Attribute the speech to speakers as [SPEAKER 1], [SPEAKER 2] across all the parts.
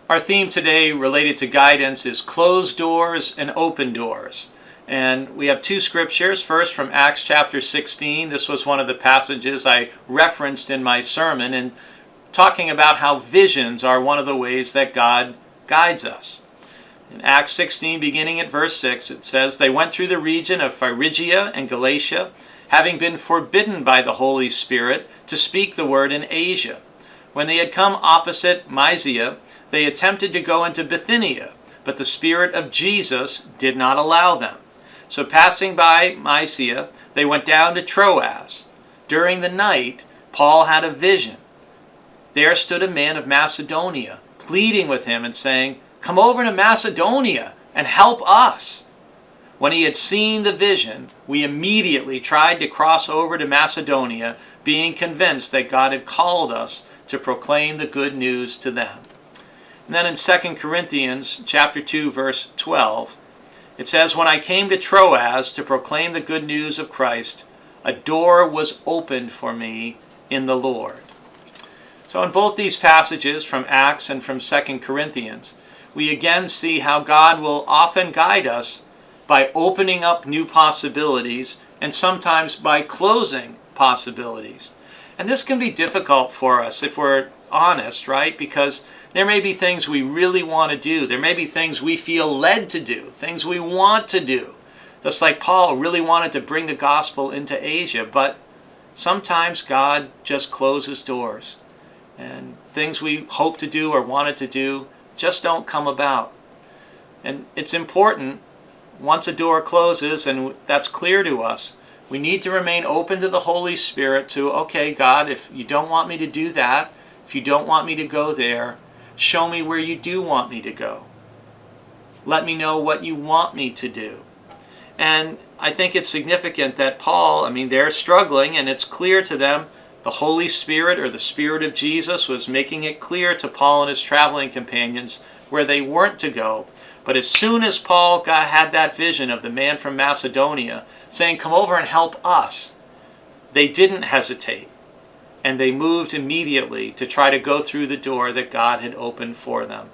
[SPEAKER 1] Our theme today related to guidance is closed doors and open doors. And we have two scriptures. First, from Acts chapter 16. This was one of the passages I referenced in my sermon, and talking about how visions are one of the ways that God guides us. In Acts 16, beginning at verse 6, it says, "They went through the region of Phrygia and Galatia, having been forbidden by the Holy Spirit to speak the word in Asia. When they had come opposite Mysia, they attempted to go into Bithynia, but the Spirit of Jesus did not allow them. So passing by Mysia, they went down to Troas. During the night, Paul had a vision. There stood a man of Macedonia, pleading with him and saying, 'Come over to Macedonia and help us.' When he had seen the vision, we immediately tried to cross over to Macedonia, being convinced that God had called us to proclaim the good news to them." And then in 2 Corinthians chapter 2, verse 12, it says, "When I came to Troas to proclaim the good news of Christ, a door was opened for me in the Lord." So in both these passages from Acts and from 2 Corinthians, we again see how God will often guide us by opening up new possibilities and sometimes by closing possibilities. And this can be difficult for us if we're honest, right? Because there may be things we really want to do. There may be things we feel led to do, things we want to do. Just like Paul really wanted to bring the gospel into Asia, but sometimes God just closes doors. And things we hope to do or wanted to do just don't come about. And it's important, once a door closes and that's clear to us, we need to remain open to the Holy Spirit to, okay, God, if you don't want me to do that, if you don't want me to go there, show me where you do want me to go. Let me know what you want me to do. And I think it's significant that Paul, they're struggling, and it's clear to them. The Holy Spirit, or the Spirit of Jesus, was making it clear to Paul and his traveling companions where they weren't to go. But as soon as Paul had that vision of the man from Macedonia saying, "Come over and help us," they didn't hesitate. And they moved immediately to try to go through the door that God had opened for them.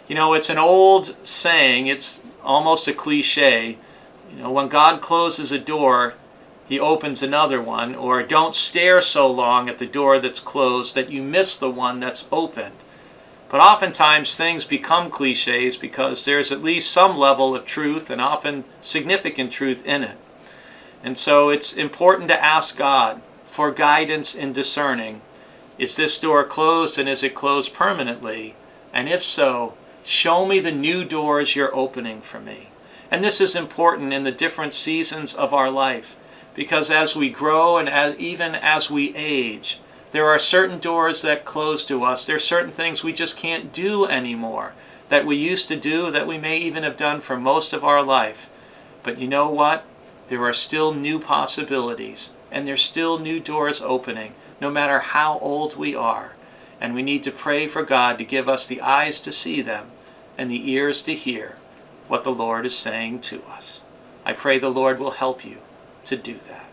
[SPEAKER 1] You know, it's an old saying, it's almost a cliche. When God closes a door, He opens another one, or don't stare so long at the door that's closed that you miss the one that's opened. But oftentimes things become cliches because there's at least some level of truth, and often significant truth, in it. And so it's important to ask God for guidance in discerning, is this door closed, and is it closed permanently? And if so, show me the new doors you're opening for me. And this is important in the different seasons of our life, because as we grow and even as we age, there are certain doors that close to us. There are certain things we just can't do anymore that we used to do, that we may even have done for most of our life. But you know what? There are still new possibilities, and there's still new doors opening, no matter how old we are. And we need to pray for God to give us the eyes to see them and the ears to hear what the Lord is saying to us. I pray the Lord will help you to do that.